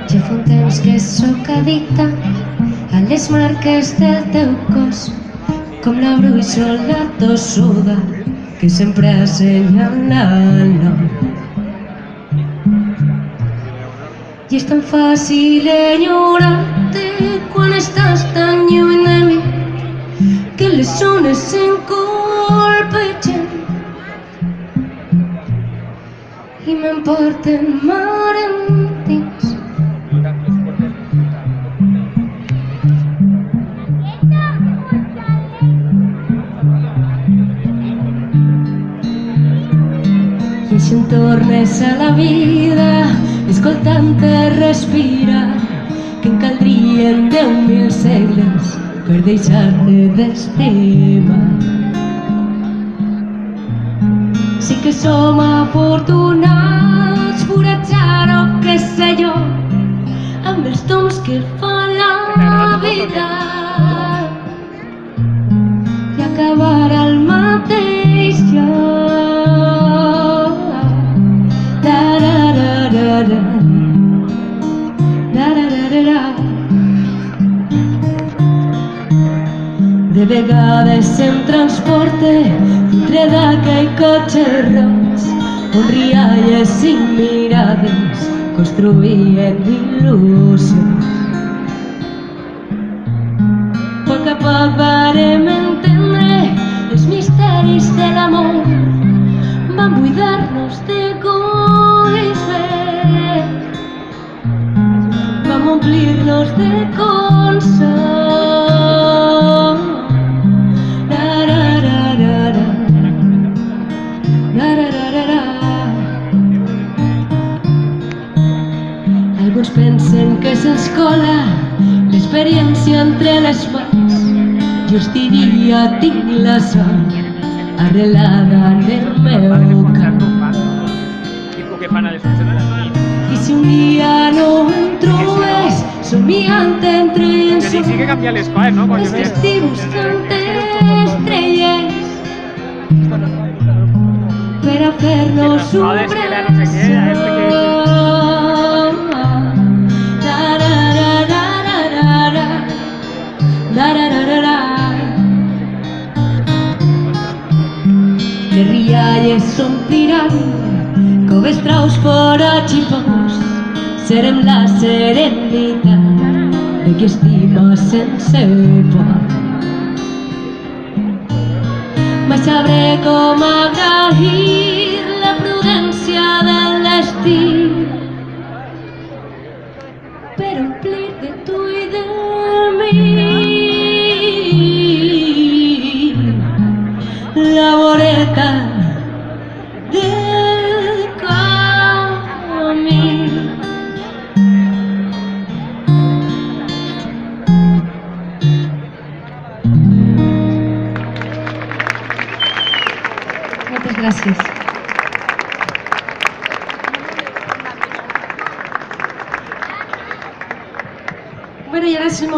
Ja fa un temps que sóc addicta a les marques del teu cos, com la brúixola tossuda que sempre assenyala el nom. I és tan fàcil enyorar-te quan estàs tan lluny de mi que les ones s'encolpegen i m'emporten mar endins. I així em tornes a la vida escoltant-te respirar, que en caldrien 10.000 segles per deixar-te d'estimar. Sí que som afortunats, forats o què sé jo, amb els tombs que fa la vida i acabar al mateix lloc. De vegades em transporte dintre d'aquell cotxe roig on rialles i mirades construïen il·lusions. A poc a poc vàrem entendre els misteris de l'amor, van buidar-nos d'egoisme, vam omplir-nos de consol. Alguns pensen que se'ns cola l'experiència entre les mans. Jo us diria, tinc la sort arrelada en el meu cap. I si un dia no em trobes somiant entre ens els festius buscant estrelles per a fer-nos un bressol. Les rialles s'ompliran, coves, traus, forats i pous, serem la serenitat de qui estima sense por. Mai sabré com agrair la prudència del destí per omplir de tu i de mi la voreta del camí. Moltes gràcies. Bueno, i ara és el moment